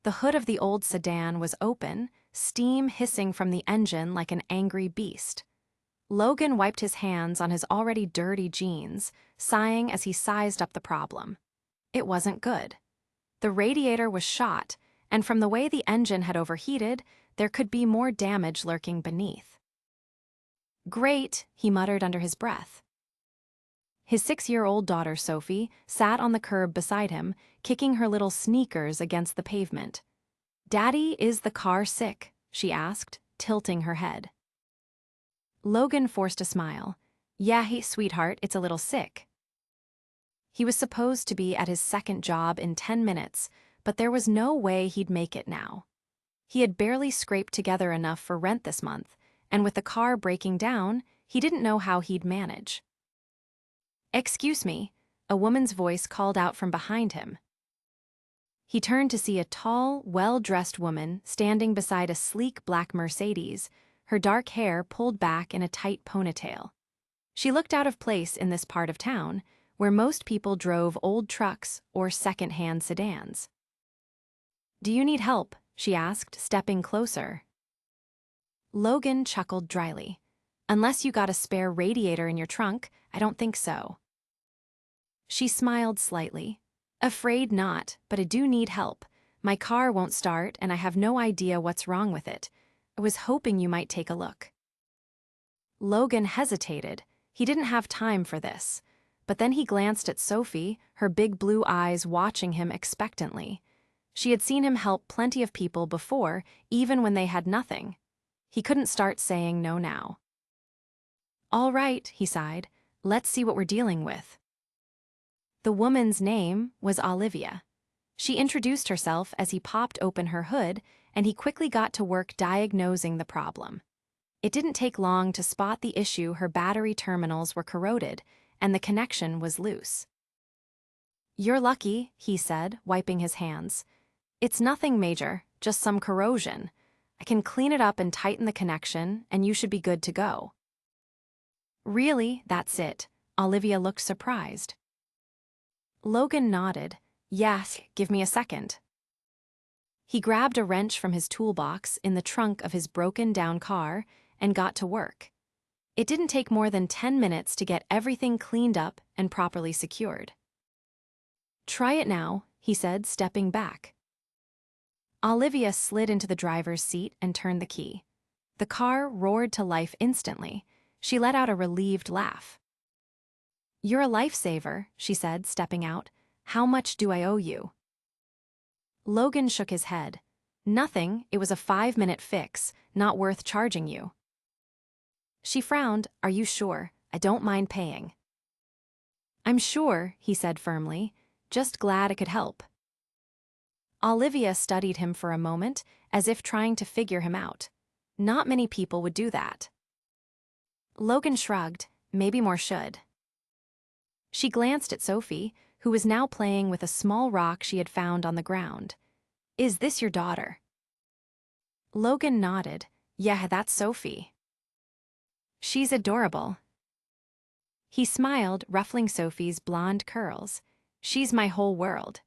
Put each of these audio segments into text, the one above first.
The hood of the old sedan was open, steam hissing from the engine like an angry beast. Logan wiped his hands on his already dirty jeans, sighing as he sized up the problem. It wasn't good. The radiator was shot, and from the way the engine had overheated, there could be more damage lurking beneath. "Great," he muttered under his breath. His 6-year-old daughter, Sophie, sat on the curb beside him, kicking her little sneakers against the pavement. "Daddy, is the car sick?" she asked, tilting her head. Logan forced a smile. "Yeah, sweetheart, it's a little sick." He was supposed to be at his second job in 10 minutes, but there was no way he'd make it now. He had barely scraped together enough for rent this month, and with the car breaking down, he didn't know how he'd manage. "Excuse me," a woman's voice called out from behind him. He turned to see a tall, well-dressed woman standing beside a sleek black Mercedes, her dark hair pulled back in a tight ponytail. She looked out of place in this part of town, where most people drove old trucks or second-hand sedans. "Do you need help?" she asked, stepping closer. Logan chuckled dryly. "Unless you got a spare radiator in your trunk, I don't think so." She smiled slightly. "Afraid not, but I do need help. My car won't start and I have no idea what's wrong with it. I was hoping you might take a look." Logan hesitated. He didn't have time for this. But then he glanced at Sophie, her big blue eyes watching him expectantly. She had seen him help plenty of people before, even when they had nothing. He couldn't start saying no now. "All right," he sighed. "Let's see what we're dealing with." The woman's name was Olivia. She introduced herself as he popped open her hood, and he quickly got to work diagnosing the problem. It didn't take long to spot the issue. Her battery terminals were corroded, and the connection was loose. "You're lucky," he said, wiping his hands. "It's nothing major, just some corrosion. I can clean it up and tighten the connection, and you should be good to go." "Really, that's it?" Olivia looked surprised. Logan nodded. "Yes, give me a second." He grabbed a wrench from his toolbox in the trunk of his broken-down car and got to work. It didn't take more than 10 minutes to get everything cleaned up and properly secured. "Try it now," he said, stepping back. Olivia slid into the driver's seat and turned the key. The car roared to life instantly. She let out a relieved laugh. "You're a lifesaver," she said, stepping out. "How much do I owe you?" Logan shook his head. "Nothing, it was a 5-minute fix, not worth charging you." She frowned. "Are you sure? I don't mind paying." "I'm sure," he said firmly. "Just glad I could help." Olivia studied him for a moment, as if trying to figure him out. Not many people would do that. Logan shrugged. "Maybe more should." She glanced at Sophie, who was now playing with a small rock she had found on the ground. "Is this your daughter?" Logan nodded. "Yeah, that's Sophie." "She's adorable." He smiled, ruffling Sophie's blonde curls. "She's my whole world."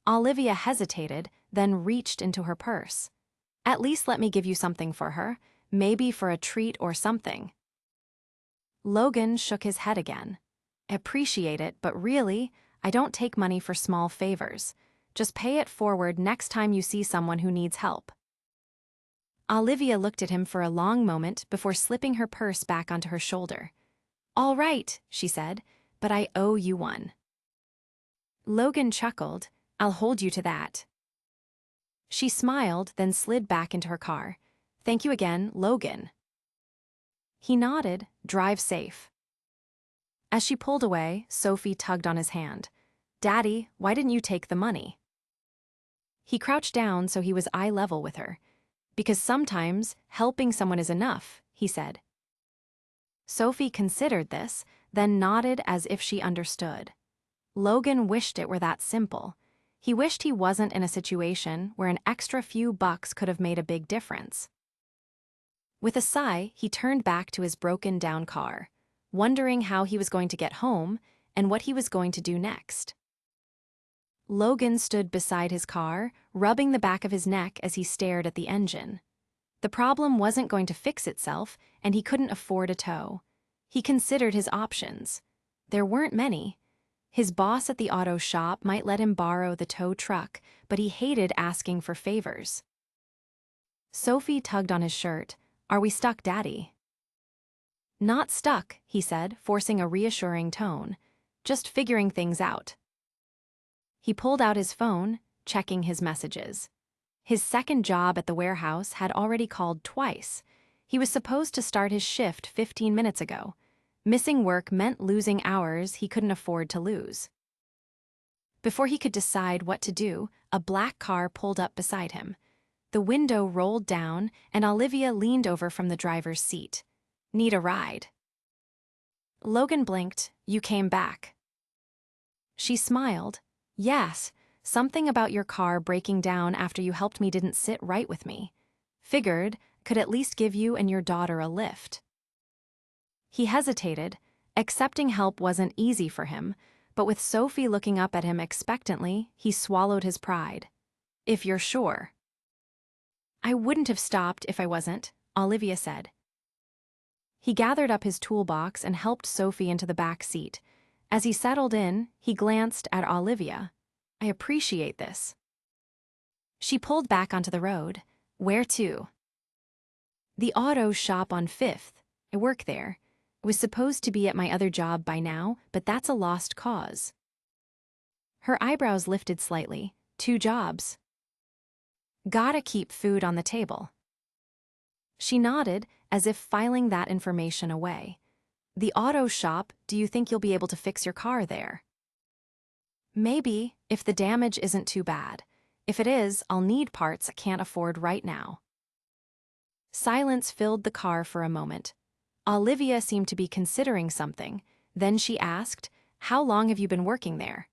Olivia hesitated, then reached into her purse. "At least let me give you something for her, maybe for a treat or something." Logan shook his head again. "I appreciate it, but really, I don't take money for small favors. Just pay it forward next time you see someone who needs help." Olivia looked at him for a long moment before slipping her purse back onto her shoulder. "All right," she said, "but I owe you one." Logan chuckled. "I'll hold you to that." She smiled, then slid back into her car. "Thank you again, Logan." He nodded. "Drive safe." As she pulled away, Sophie tugged on his hand. "Daddy, why didn't you take the money?" He crouched down so he was eye level with her. "Because sometimes helping someone is enough," he said. Sophie considered this, then nodded as if she understood. Logan wished it were that simple. He wished he wasn't in a situation where an extra few bucks could have made a big difference. With a sigh, he turned back to his broken-down car, wondering how he was going to get home and what he was going to do next. Logan stood beside his car, rubbing the back of his neck as he stared at the engine. The problem wasn't going to fix itself, and he couldn't afford a tow. He considered his options. There weren't many. His boss at the auto shop might let him borrow the tow truck, but he hated asking for favors. Sophie tugged on his shirt. "Are we stuck, Daddy?" "Not stuck," he said, forcing a reassuring tone. "Just figuring things out." He pulled out his phone, checking his messages. His second job at the warehouse had already called twice. He was supposed to start his shift 15 minutes ago. Missing work meant losing hours he couldn't afford to lose. Before he could decide what to do, a black car pulled up beside him. The window rolled down, and Olivia leaned over from the driver's seat. "Need a ride?" Logan blinked. "You came back." She smiled. "Yes, something about your car breaking down after you helped me didn't sit right with me. Figured, could at least give you and your daughter a lift." He hesitated. Accepting help wasn't easy for him, but with Sophie looking up at him expectantly, he swallowed his pride. "If you're sure." "I wouldn't have stopped if I wasn't," Olivia said. He gathered up his toolbox and helped Sophie into the back seat. As he settled in, he glanced at Olivia. "I appreciate this." She pulled back onto the road. "Where to?" "The auto shop on 5th. I work there. I was supposed to be at my other job by now, but that's a lost cause." Her eyebrows lifted slightly. "2 jobs. Gotta keep food on the table." She nodded, as if filing that information away. "The auto shop, do you think you'll be able to fix your car there?" "Maybe, if the damage isn't too bad. If it is, I'll need parts I can't afford right now." Silence filled the car for a moment. Olivia seemed to be considering something. Then she asked, "How long have you been working there?"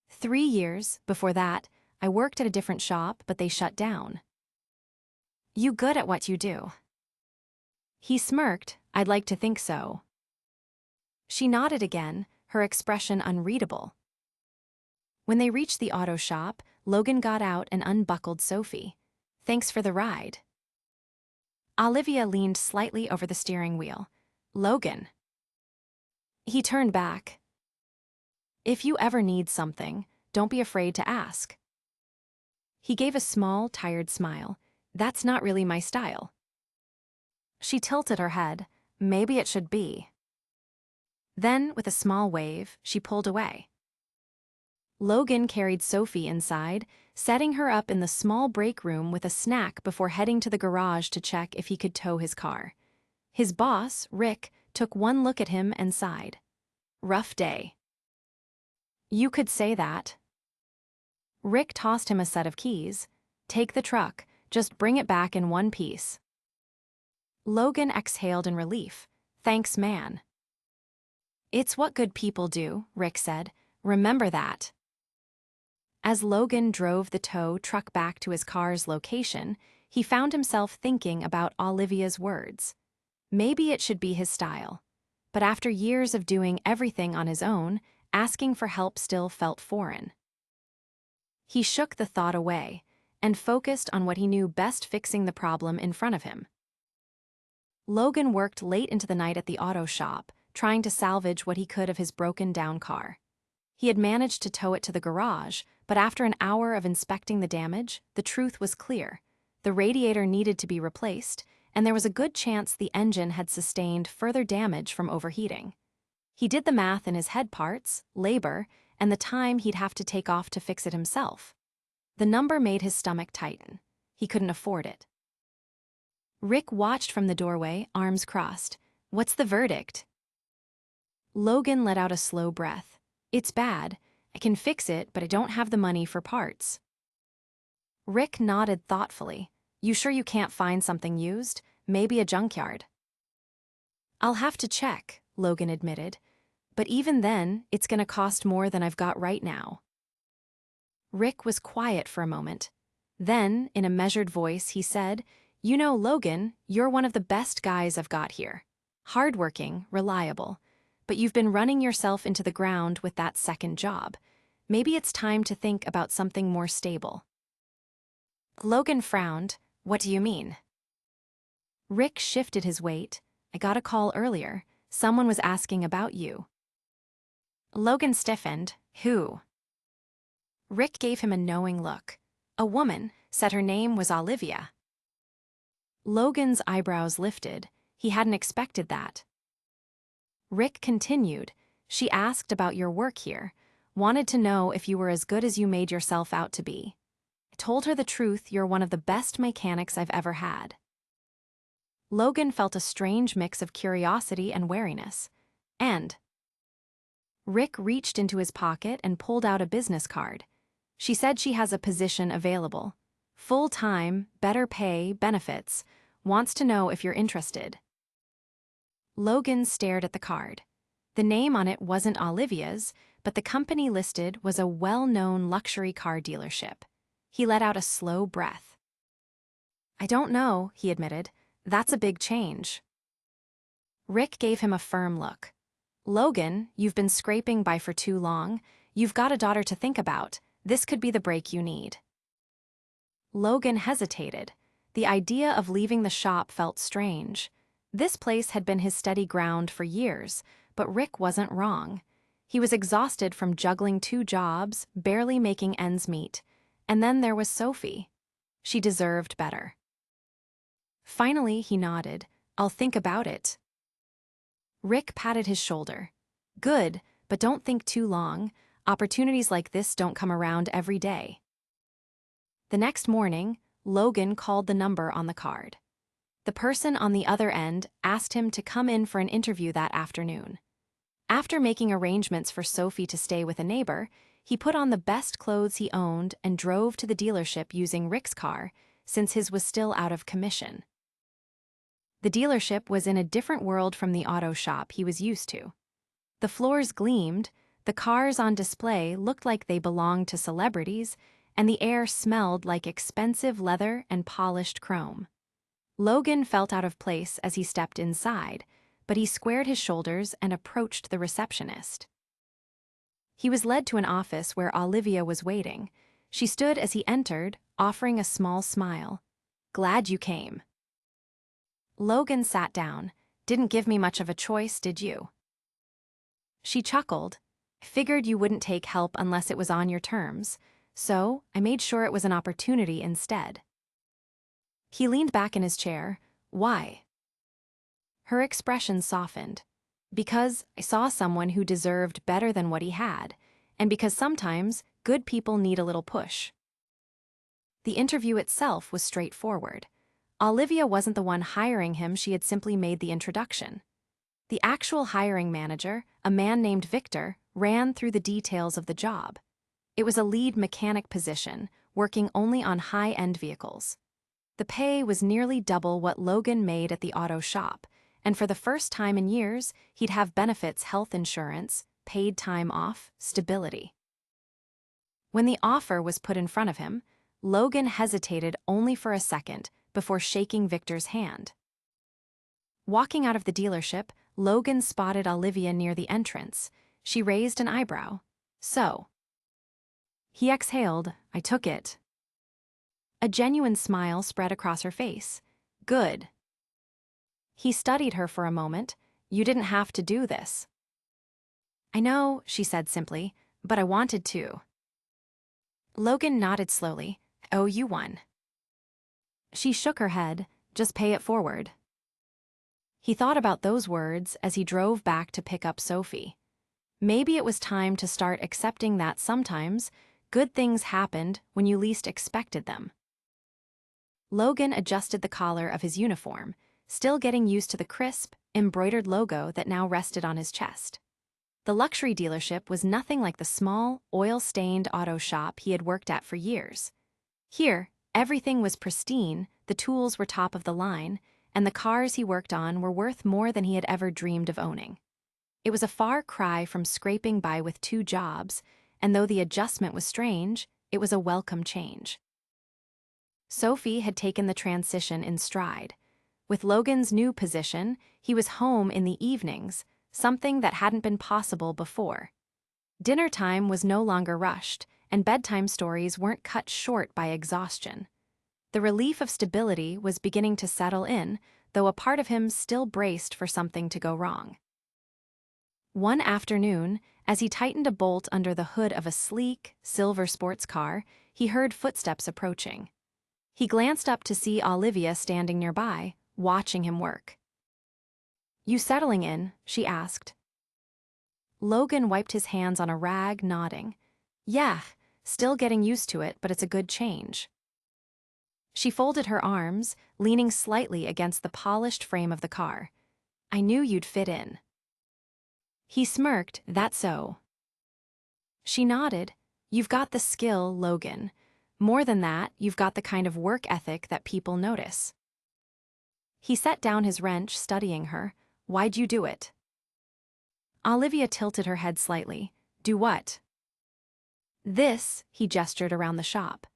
3 years. Before that, I worked at a different shop, but they shut down." "You good at what you do?" He smirked. "I'd like to think so." She nodded again, her expression unreadable. When they reached the auto shop, Logan got out and unbuckled Sophie. "Thanks for the ride." Olivia leaned slightly over the steering wheel. "Logan." He turned back. "If you ever need something, don't be afraid to ask." He gave a small, tired smile. "That's not really my style." She tilted her head. "Maybe it should be." Then, with a small wave, she pulled away. Logan carried Sophie inside, setting her up in the small break room with a snack before heading to the garage to check if he could tow his car. His boss, Rick, took one look at him and sighed. "Rough day." "You could say that." Rick tossed him a set of keys. "Take the truck, just bring it back in one piece." Logan exhaled in relief. "Thanks, man." "It's what good people do," Rick said. "Remember that." As Logan drove the tow truck back to his car's location, he found himself thinking about Olivia's words. Maybe it should be his style. But after years of doing everything on his own, asking for help still felt foreign. He shook the thought away and focused on what he knew best, fixing the problem in front of him. Logan worked late into the night at the auto shop, trying to salvage what he could of his broken-down car. He had managed to tow it to the garage, but after an hour of inspecting the damage, the truth was clear. The radiator needed to be replaced, and there was a good chance the engine had sustained further damage from overheating. He did the math in his head: parts, labor, and the time he'd have to take off to fix it himself. The number made his stomach tighten. He couldn't afford it. Rick watched from the doorway, arms crossed. "What's the verdict?" Logan let out a slow breath. "It's bad. I can fix it, but I don't have the money for parts." Rick nodded thoughtfully. "You sure you can't find something used? Maybe a junkyard?" "I'll have to check," Logan admitted. "But even then, it's gonna cost more than I've got right now." Rick was quiet for a moment. Then, in a measured voice, he said, "You know, Logan, you're one of the best guys I've got here. Hardworking, reliable. But you've been running yourself into the ground with that second job. Maybe it's time to think about something more stable. Logan frowned. What do you mean? Rick shifted his weight. I got a call earlier. Someone was asking about you. Logan stiffened. Who? Rick gave him a knowing look. A woman, said her name was Olivia. Logan's eyebrows lifted. He hadn't expected that. Rick continued. She asked about your work here, wanted to know if you were as good as you made yourself out to be. I told her the truth, you're one of the best mechanics I've ever had. Logan felt a strange mix of curiosity and wariness. And Rick reached into his pocket and pulled out a business card. She said she has a position available. Full-time, better pay, benefits. Wants to know if you're interested. Logan stared at the card. The name on it wasn't Olivia's, but the company listed was a well-known luxury car dealership. He let out a slow breath. I don't know, he admitted. That's a big change. Rick gave him a firm look. Logan, you've been scraping by for too long. You've got a daughter to think about. This could be the break you need. Logan hesitated. The idea of leaving the shop felt strange. This place had been his steady ground for years, but Rick wasn't wrong. He was exhausted from juggling 2 jobs, barely making ends meet. And then there was Sophie. She deserved better. Finally, he nodded. I'll think about it. Rick patted his shoulder. Good, but don't think too long. Opportunities like this don't come around every day. The next morning, Logan called the number on the card. The person on the other end asked him to come in for an interview that afternoon. After making arrangements for Sophie to stay with a neighbor, he put on the best clothes he owned and drove to the dealership using Rick's car, since his was still out of commission. The dealership was in a different world from the auto shop he was used to. The floors gleamed, the cars on display looked like they belonged to celebrities, and the air smelled like expensive leather and polished chrome. Logan felt out of place as he stepped inside, but he squared his shoulders and approached the receptionist. He was led to an office where Olivia was waiting. She stood as he entered, offering a small smile. Glad you came. Logan sat down. Didn't give me much of a choice, did you? She chuckled. Figured you wouldn't take help unless it was on your terms, so I made sure it was an opportunity instead. He leaned back in his chair. Why? Her expression softened. Because I saw someone who deserved better than what he had, and because sometimes good people need a little push. The interview itself was straightforward. Olivia wasn't the one hiring him, she had simply made the introduction. The actual hiring manager, a man named Victor, ran through the details of the job. It was a lead mechanic position, working only on high-end vehicles. The pay was nearly double what Logan made at the auto shop, and for the first time in years, he'd have benefits, health insurance, paid time off, stability. When the offer was put in front of him, Logan hesitated only for a second before shaking Victor's hand. Walking out of the dealership, Logan spotted Olivia near the entrance. She raised an eyebrow. So. He exhaled. I took it. A genuine smile spread across her face. Good. He studied her for a moment. You didn't have to do this. I know, she said simply, but I wanted to. Logan nodded slowly. Oh, you won. She shook her head. Just pay it forward. He thought about those words as he drove back to pick up Sophie. Maybe it was time to start accepting that sometimes good things happened when you least expected them. Logan adjusted the collar of his uniform, still getting used to the crisp, embroidered logo that now rested on his chest. The luxury dealership was nothing like the small, oil-stained auto shop he had worked at for years. Here, everything was pristine, the tools were top of the line, and the cars he worked on were worth more than he had ever dreamed of owning. It was a far cry from scraping by with 2 jobs, and though the adjustment was strange, it was a welcome change. Sophie had taken the transition in stride. With Logan's new position, he was home in the evenings, something that hadn't been possible before. Dinner time was no longer rushed, and bedtime stories weren't cut short by exhaustion. The relief of stability was beginning to settle in, though a part of him still braced for something to go wrong. One afternoon, as he tightened a bolt under the hood of a sleek, silver sports car, he heard footsteps approaching. He glanced up to see Olivia standing nearby, watching him work. "You settling in?" she asked. Logan wiped his hands on a rag, nodding. "Yeah, still getting used to it, but it's a good change." She folded her arms, leaning slightly against the polished frame of the car. "I knew you'd fit in." He smirked, "That's so." She nodded. "You've got the skill, Logan. More than that, you've got the kind of work ethic that people notice." He set down his wrench, studying her. "Why'd you do it?" Olivia tilted her head slightly. "Do what?" "This," he gestured around the shop.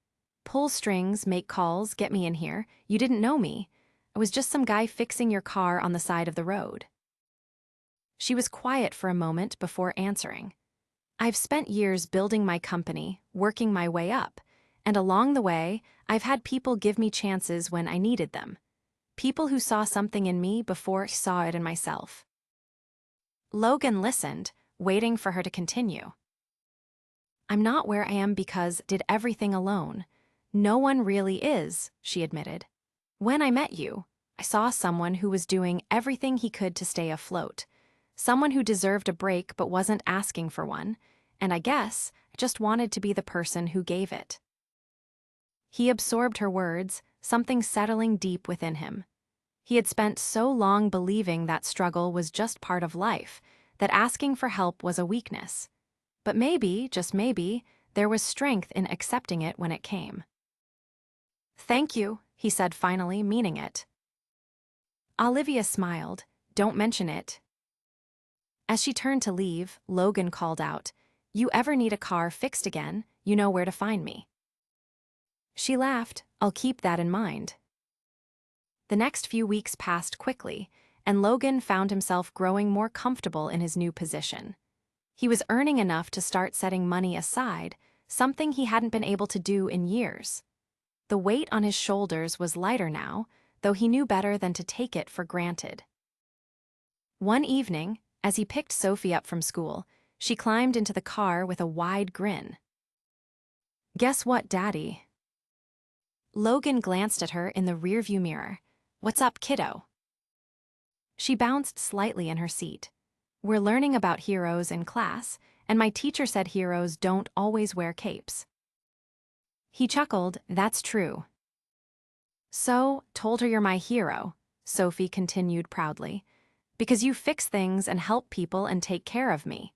"Pull strings, make calls, get me in here. You didn't know me. I was just some guy fixing your car on the side of the road." She was quiet for a moment before answering. "I've spent years building my company, working my way up, and along the way, I've had people give me chances when I needed them. People who saw something in me before I saw it in myself." Logan listened, waiting for her to continue. "I'm not where I am because I did everything alone. No one really is," she admitted. "When I met you, I saw someone who was doing everything he could to stay afloat. Someone who deserved a break but wasn't asking for one, and I guess I just wanted to be the person who gave it." He absorbed her words, something settling deep within him. He had spent so long believing that struggle was just part of life, that asking for help was a weakness. But maybe, just maybe, there was strength in accepting it when it came. "Thank you," he said finally, meaning it. Olivia smiled. "Don't mention it." As she turned to leave, Logan called out, "You ever need a car fixed again, you know where to find me." She laughed. "I'll keep that in mind." The next few weeks passed quickly, and Logan found himself growing more comfortable in his new position. He was earning enough to start setting money aside, something he hadn't been able to do in years. The weight on his shoulders was lighter now, though he knew better than to take it for granted. One evening, as he picked Sophie up from school, she climbed into the car with a wide grin. "Guess what, Daddy?" Logan glanced at her in the rearview mirror. "What's up, kiddo?" She bounced slightly in her seat. "We're learning about heroes in class, and my teacher said heroes don't always wear capes." He chuckled. "That's true." "So, told her you're my hero," Sophie continued proudly, "because you fix things and help people and take care of me."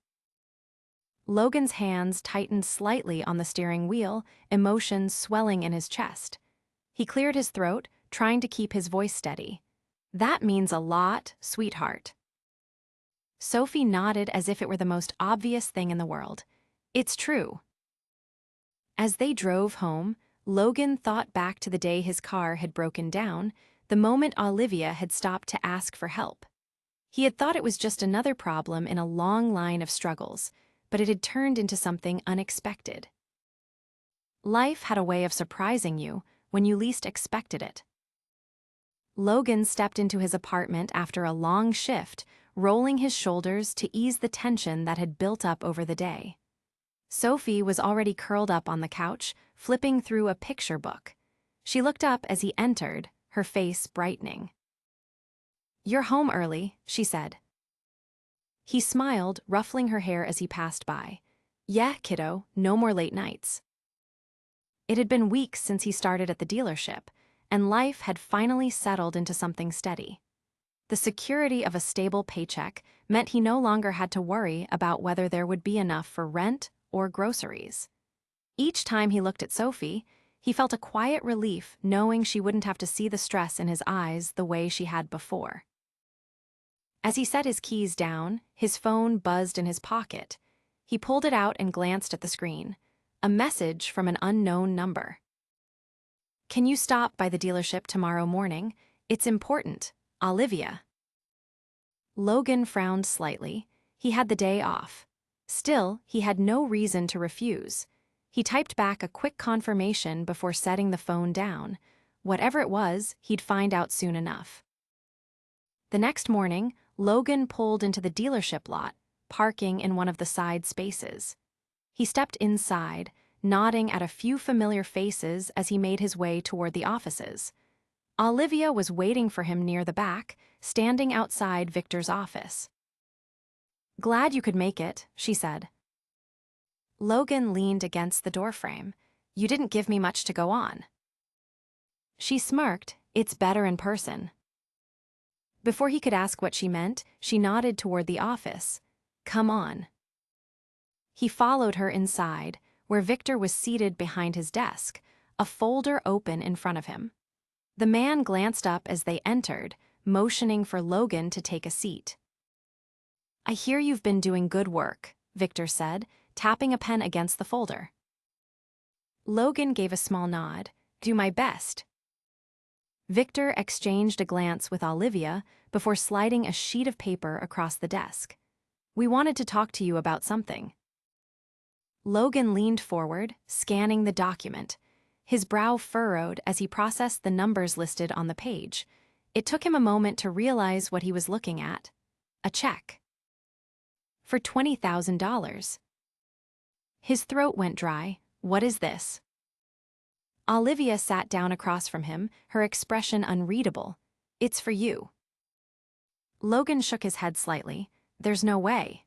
Logan's hands tightened slightly on the steering wheel, emotions swelling in his chest. He cleared his throat, trying to keep his voice steady. "That means a lot, sweetheart." Sophie nodded as if it were the most obvious thing in the world. "It's true." As they drove home, Logan thought back to the day his car had broken down, the moment Olivia had stopped to ask for help. He had thought it was just another problem in a long line of struggles, but it had turned into something unexpected. Life had a way of surprising you when you least expected it. Logan stepped into his apartment after a long shift, rolling his shoulders to ease the tension that had built up over the day. Sophie was already curled up on the couch, flipping through a picture book. She looked up as he entered, her face brightening. "You're home early," she said. He smiled, ruffling her hair as he passed by. "Yeah, kiddo, no more late nights." It had been weeks since he started at the dealership, and life had finally settled into something steady. The security of a stable paycheck meant he no longer had to worry about whether there would be enough for rent or groceries. Each time he looked at Sophie, he felt a quiet relief knowing she wouldn't have to see the stress in his eyes the way she had before. As he set his keys down, his phone buzzed in his pocket. He pulled it out and glanced at the screen. A message from an unknown number. "Can you stop by the dealership tomorrow morning? It's important. Olivia." Logan frowned slightly. He had the day off. Still, he had no reason to refuse. He typed back a quick confirmation before setting the phone down. Whatever it was, he'd find out soon enough. The next morning, Logan pulled into the dealership lot, parking in one of the side spaces. He stepped inside, nodding at a few familiar faces as he made his way toward the offices. Olivia was waiting for him near the back, standing outside Victor's office. "Glad you could make it," she said. Logan leaned against the doorframe. "You didn't give me much to go on." She smirked. "It's better in person." Before he could ask what she meant, she nodded toward the office. "Come on." He followed her inside, where Victor was seated behind his desk, a folder open in front of him. The man glanced up as they entered, motioning for Logan to take a seat. "I hear you've been doing good work," Victor said, tapping a pen against the folder. Logan gave a small nod. "Do my best." Victor exchanged a glance with Olivia before sliding a sheet of paper across the desk. "We wanted to talk to you about something." Logan leaned forward, scanning the document. His brow furrowed as he processed the numbers listed on the page. It took him a moment to realize what he was looking at. A check. For $20,000. His throat went dry. "What is this?" Olivia sat down across from him, her expression unreadable. "It's for you." Logan shook his head slightly. "There's no way."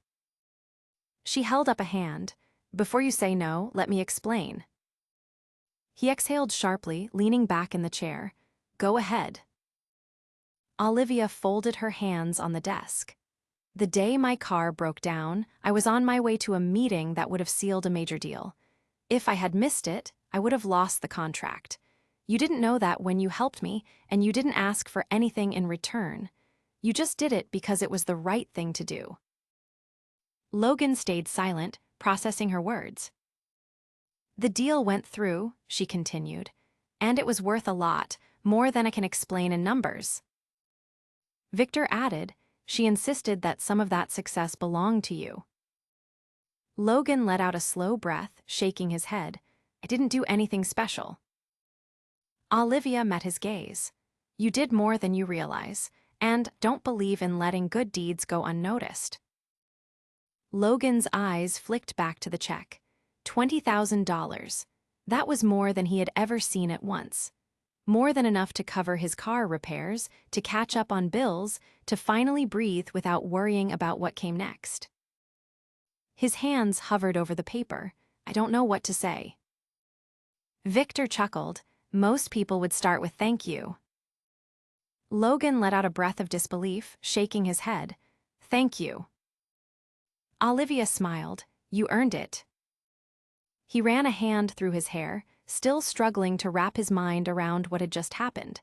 She held up a hand. "Before you say no, let me explain." He exhaled sharply, leaning back in the chair. "Go ahead." Olivia folded her hands on the desk. "The day my car broke down, I was on my way to a meeting that would have sealed a major deal. If I had missed it, I would have lost the contract. You didn't know that when you helped me, and you didn't ask for anything in return. You just did it because it was the right thing to do." Logan stayed silent, processing her words. "The deal went through," she continued, "and it was worth a lot, more than I can explain in numbers." Victor added, "She insisted that some of that success belonged to you." Logan let out a slow breath, shaking his head. "I didn't do anything special." Olivia met his gaze. "You did more than you realize, and don't believe in letting good deeds go unnoticed." Logan's eyes flicked back to the check. $20,000. That was more than he had ever seen at once. More than enough to cover his car repairs, to catch up on bills, to finally breathe without worrying about what came next. His hands hovered over the paper. "I don't know what to say." Victor chuckled. "Most people would start with thank you." Logan let out a breath of disbelief, shaking his head. "Thank you." Olivia smiled. "You earned it." He ran a hand through his hair, still struggling to wrap his mind around what had just happened.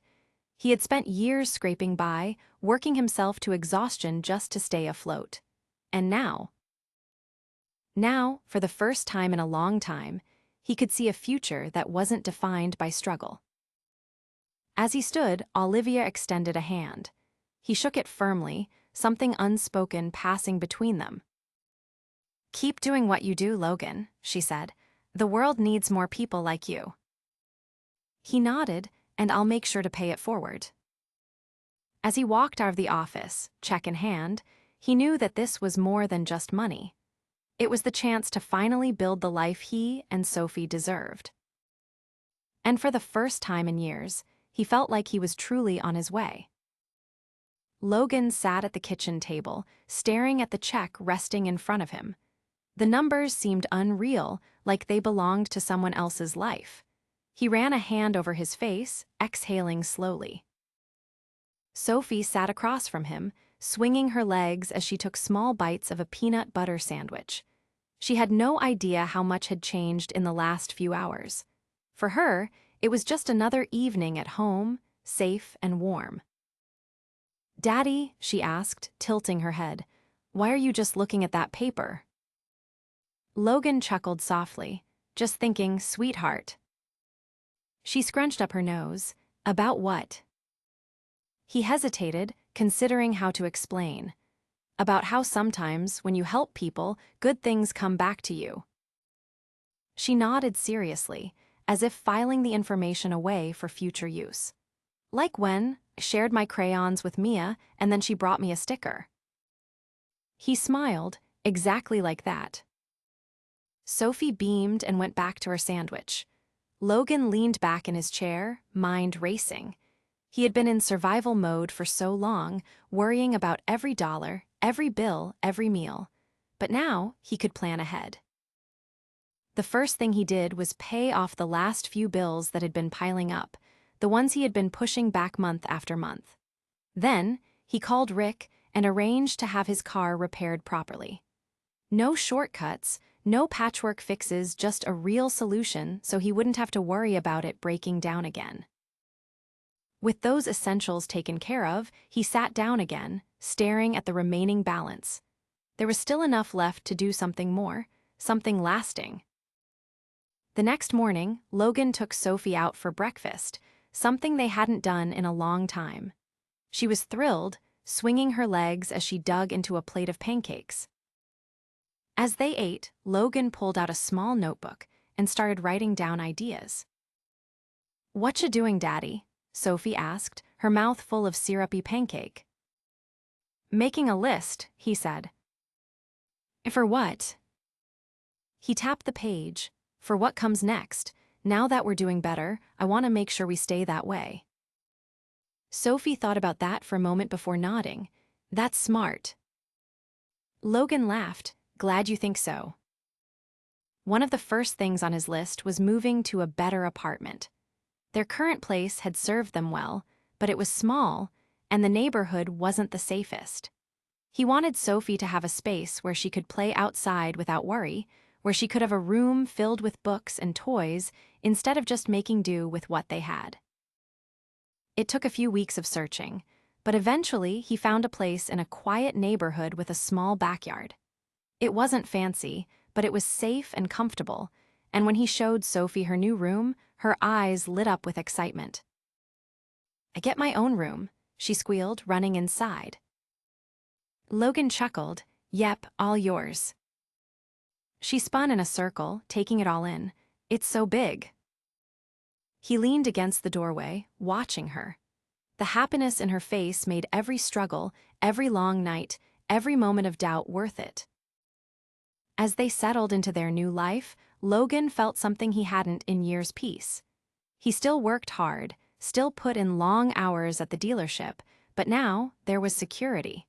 He had spent years scraping by, working himself to exhaustion just to stay afloat. And now, for the first time in a long time, he could see a future that wasn't defined by struggle. As he stood, Olivia extended a hand. He shook it firmly, something unspoken passing between them. "Keep doing what you do, Logan," she said. "The world needs more people like you." He nodded, "And I'll make sure to pay it forward." As he walked out of the office, check in hand, he knew that this was more than just money. It was the chance to finally build the life he and Sophie deserved. And for the first time in years, he felt like he was truly on his way. Logan sat at the kitchen table, staring at the check resting in front of him. The numbers seemed unreal, like they belonged to someone else's life. He ran a hand over his face, exhaling slowly. Sophie sat across from him, swinging her legs as she took small bites of a peanut butter sandwich. She had no idea how much had changed in the last few hours. For her, it was just another evening at home, safe and warm. "Daddy," she asked, tilting her head, "why are you just looking at that paper?" Logan chuckled softly, "Just thinking, sweetheart." She scrunched up her nose. "About what?" He hesitated, considering how to explain. about how sometimes, when you help people, good things come back to you. She nodded seriously, as if filing the information away for future use. Like when I shared my crayons with Mia and then she brought me a sticker. He smiled, exactly like that. Sophie beamed and went back to her sandwich. Logan leaned back in his chair, mind racing. He had been in survival mode for so long, worrying about every dollar, every bill, every meal. But now he could plan ahead. The first thing he did was pay off the last few bills that had been piling up, the ones he had been pushing back month after month. Then, he called Rick and arranged to have his car repaired properly. No shortcuts, no patchwork fixes, just a real solution so he wouldn't have to worry about it breaking down again. With those essentials taken care of, he sat down again, staring at the remaining balance. There was still enough left to do something more, something lasting. The next morning, Logan took Sophie out for breakfast, something they hadn't done in a long time. She was thrilled, swinging her legs as she dug into a plate of pancakes. As they ate, Logan pulled out a small notebook and started writing down ideas. "What you doing, Daddy?" Sophie asked, her mouth full of syrupy pancake. "Making a list," he said. "For what?" He tapped the page. "For what comes next. Now that we're doing better, I want to make sure we stay that way." Sophie thought about that for a moment before nodding. "That's smart." Logan laughed. "Glad you think so." One of the first things on his list was moving to a better apartment. Their current place had served them well, but it was small, and the neighborhood wasn't the safest. He wanted Sophie to have a space where she could play outside without worry, where she could have a room filled with books and toys instead of just making do with what they had. It took a few weeks of searching, but eventually he found a place in a quiet neighborhood with a small backyard. It wasn't fancy, but it was safe and comfortable, and when he showed Sophie her new room, her eyes lit up with excitement. "I get my own room," she squealed, running inside. Logan chuckled. "Yep, all yours." She spun in a circle, taking it all in. "It's so big." He leaned against the doorway, watching her. The happiness in her face made every struggle, every long night, every moment of doubt worth it. As they settled into their new life, Logan felt something he hadn't in years' peace. He still worked hard, still put in long hours at the dealership, but now there was security.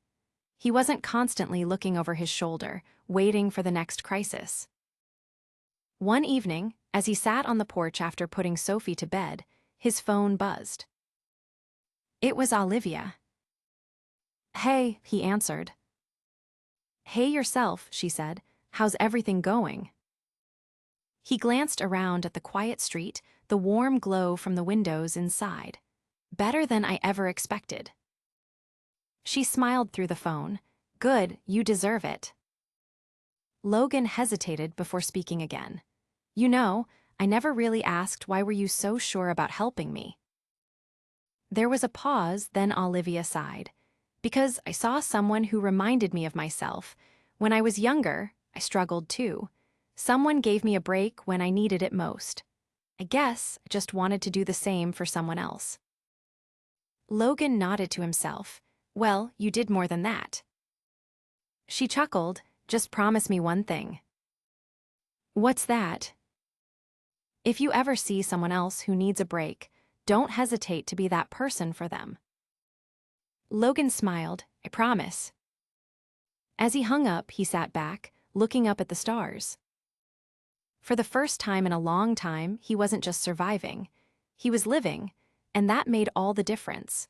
He wasn't constantly looking over his shoulder, waiting for the next crisis. One evening, as he sat on the porch after putting Sophie to bed, his phone buzzed. It was Olivia. "Hey," he answered. "Hey yourself," she said. "How's everything going?" He glanced around at the quiet street, the warm glow from the windows inside. "Better than I ever expected." She smiled through the phone. "Good, you deserve it." Logan hesitated before speaking again. "You know, I never really asked why were you so sure about helping me." There was a pause, then Olivia sighed. "Because I saw someone who reminded me of myself. When I was younger, I struggled too. Someone gave me a break when I needed it most. I guess I just wanted to do the same for someone else." Logan nodded to himself. "Well, you did more than that." She chuckled. "Just promise me one thing." "What's that?" "If you ever see someone else who needs a break, don't hesitate to be that person for them." Logan smiled. "I promise." As he hung up, he sat back, looking up at the stars. For the first time in a long time, he wasn't just surviving. He was living, and that made all the difference.